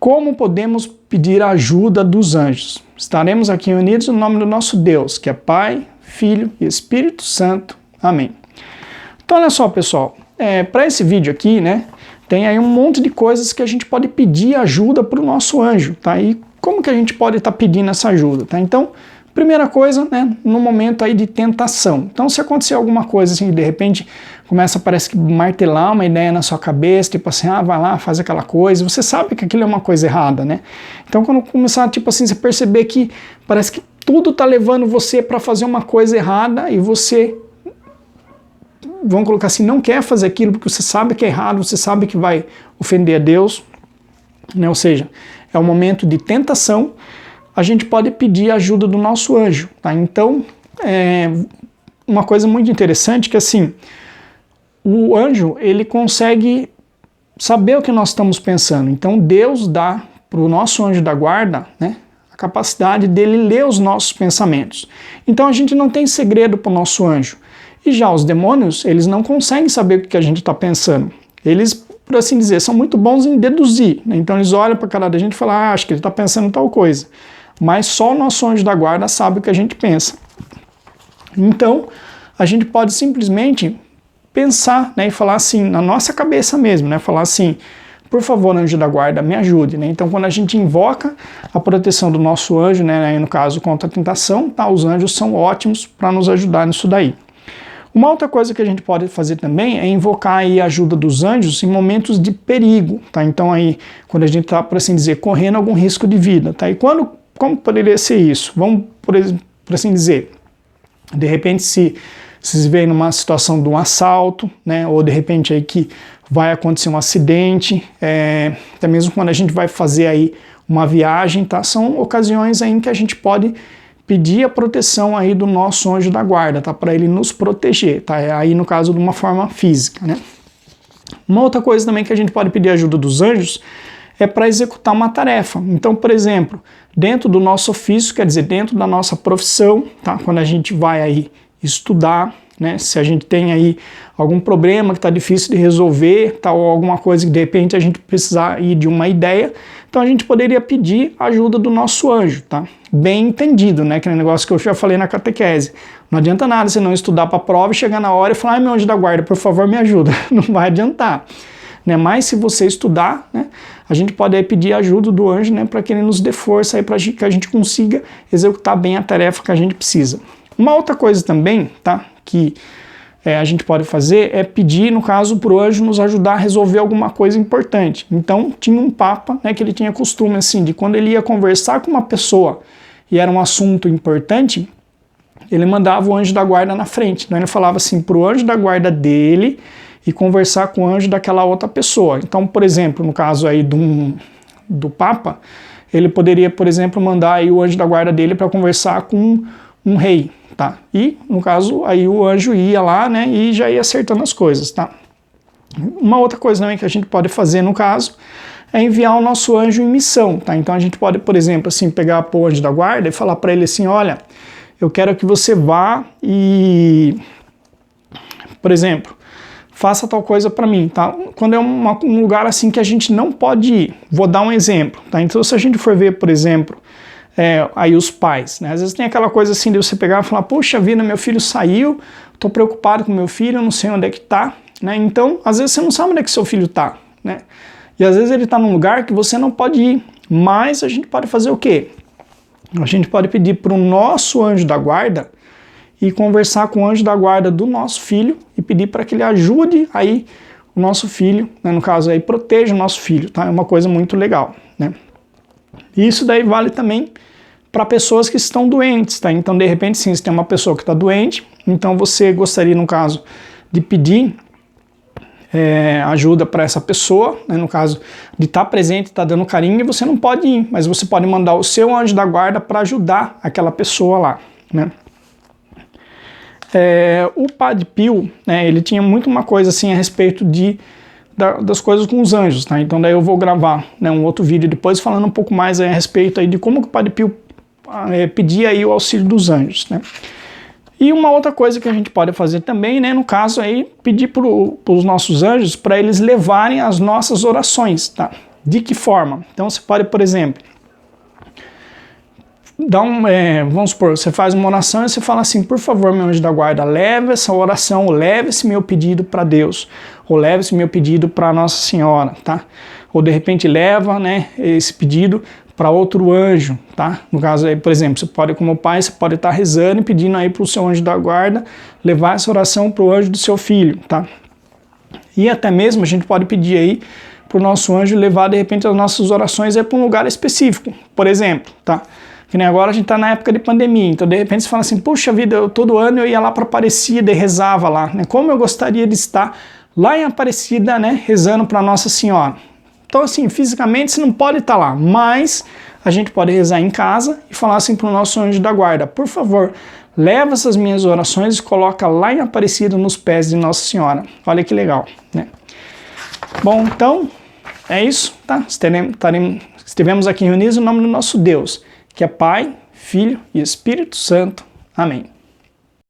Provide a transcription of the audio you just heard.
Como podemos pedir a ajuda dos anjos? Estaremos aqui unidos no nome do nosso Deus, que é Pai, Filho e Espírito Santo. Amém. Então, olha só, pessoal, para esse vídeo aqui, né, tem aí um monte de coisas que a gente pode pedir ajuda para o nosso anjo, tá? E como que a gente pode estar pedindo essa ajuda, tá? Então, primeira coisa, né, no momento aí de tentação. Então, se acontecer alguma coisa assim, de repente começa, parece que martelar uma ideia na sua cabeça, tipo assim, vai lá, faz aquela coisa, você sabe que aquilo é uma coisa errada, né? Então, quando começar, tipo assim, você perceber que parece que tudo tá levando você para fazer uma coisa errada e você, vamos colocar assim, não quer fazer aquilo porque você sabe que é errado, você sabe que vai ofender a Deus, né? Ou seja, é um momento de tentação, a gente pode pedir a ajuda do nosso anjo, tá? Então, uma coisa muito interessante que assim, o anjo, ele consegue saber o que nós estamos pensando. Então, Deus dá para o nosso anjo da guarda, né, a capacidade dele ler os nossos pensamentos. Então, a gente não tem segredo para o nosso anjo. E já os demônios, eles não conseguem saber o que a gente está pensando. Eles, por assim dizer, são muito bons em deduzir, né? Então, eles olham para a cara da gente e falam, acho que ele está pensando tal coisa. Mas só o nosso anjo da guarda sabe o que a gente pensa. Então, a gente pode simplesmente pensar, né, e falar assim, na nossa cabeça mesmo, né, falar assim, por favor, anjo da guarda, me ajude, né? Então, quando a gente invoca a proteção do nosso anjo, né, no caso, contra a tentação, tá, os anjos são ótimos para nos ajudar nisso daí. Uma outra coisa que a gente pode fazer também é invocar aí a ajuda dos anjos em momentos de perigo, tá? Então, aí, quando a gente está, por assim dizer, correndo algum risco de vida, tá? E como poderia ser isso? Vamos, por assim dizer, de repente, se vocês veem numa situação de um assalto, né, ou de repente aí que vai acontecer um acidente, até mesmo quando a gente vai fazer aí uma viagem, tá? São ocasiões aí em que a gente pode pedir a proteção aí do nosso anjo da guarda, tá? Para ele nos proteger, tá? Aí no caso de uma forma física, né? Uma outra coisa também que a gente pode pedir ajuda dos anjos é para executar uma tarefa. Então, por exemplo, dentro do nosso ofício, quer dizer, dentro da nossa profissão, tá? Quando a gente vai aí estudar, né? Se a gente tem aí algum problema que está difícil de resolver, tá? Ou alguma coisa que de repente a gente precisar ir de uma ideia, então a gente poderia pedir a ajuda do nosso anjo, tá? Bem entendido, né? Aquele negócio que eu já falei na catequese. Não adianta nada você não estudar para a prova e chegar na hora e falar, meu anjo da guarda, por favor, me ajuda. Não vai adiantar, né? Mas se você estudar, né, a gente pode aí pedir a ajuda do anjo, né, para que ele nos dê força aí para que a gente consiga executar bem a tarefa que a gente precisa. Uma outra coisa também, tá, que a gente pode fazer é pedir, no caso, para o anjo nos ajudar a resolver alguma coisa importante. Então, tinha um papa, né, que ele tinha costume, assim, de quando ele ia conversar com uma pessoa e era um assunto importante, ele mandava o anjo da guarda na frente. Então, ele falava assim, para o anjo da guarda dele e conversar com o anjo daquela outra pessoa. Então, por exemplo, no caso aí do papa, ele poderia, por exemplo, mandar aí o anjo da guarda dele para conversar com um rei, tá? E, no caso, aí o anjo ia lá, né, e já ia acertando as coisas, tá? Uma outra coisa também que a gente pode fazer, no caso, é enviar o nosso anjo em missão, tá? Então a gente pode, por exemplo, assim, pegar o anjo da guarda e falar para ele assim, olha, eu quero que você vá e, por exemplo, faça tal coisa para mim, tá? Quando é um lugar assim que a gente não pode ir, vou dar um exemplo, tá? Então se a gente for ver, por exemplo, aí os pais, né? Às vezes tem aquela coisa assim de você pegar e falar, poxa vida, meu filho saiu, tô preocupado com meu filho, eu não sei onde é que tá, né? Então, às vezes você não sabe onde é que seu filho tá, né? E às vezes ele tá num lugar que você não pode ir, mas a gente pode fazer o quê? A gente pode pedir para o nosso anjo da guarda e conversar com o anjo da guarda do nosso filho e pedir para que ele ajude aí o nosso filho, né? No caso aí, proteja o nosso filho, tá? É uma coisa muito legal, né? E isso daí vale também para pessoas que estão doentes, tá? Então, de repente, sim, se tem uma pessoa que está doente, então você gostaria, no caso, de pedir ajuda para essa pessoa, né? No caso, de estar presente, estar dando carinho, e você não pode ir, mas você pode mandar o seu anjo da guarda para ajudar aquela pessoa lá, né? O Padre Pio, né, ele tinha muito uma coisa assim a respeito das coisas com os anjos, tá? Então daí eu vou gravar, né, um outro vídeo depois falando um pouco mais a respeito aí de como que o Padre Pio pedia aí o auxílio dos anjos, né? E uma outra coisa que a gente pode fazer também, né, no caso aí, pedir para os nossos anjos para eles levarem as nossas orações, tá? De que forma? Então você pode, por exemplo, vamos supor, você faz uma oração e você fala assim: por favor, meu anjo da guarda, leve essa oração, leve esse meu pedido para Deus, ou leve esse meu pedido para Nossa Senhora, tá? Ou de repente leva, né, esse pedido para outro anjo, tá? No caso aí, por exemplo, você pode, como pai, você pode estar rezando e pedindo aí para o seu anjo da guarda levar essa oração para o anjo do seu filho, tá? E até mesmo a gente pode pedir aí para o nosso anjo levar, de repente, as nossas orações para um lugar específico, por exemplo, tá? Que nem agora a gente está na época de pandemia, então de repente você fala assim: puxa vida, todo ano eu ia lá para Aparecida e rezava lá, né? Como eu gostaria de estar lá em Aparecida, né, rezando para Nossa Senhora. Então assim, fisicamente você não pode estar lá, mas a gente pode rezar em casa e falar assim para o nosso anjo da guarda: por favor, leva essas minhas orações e coloca lá em Aparecida nos pés de Nossa Senhora. Olha que legal, né? Bom, então é isso, tá? Estivemos aqui reunidos em nome do nosso Deus, que é Pai, Filho e Espírito Santo. Amém.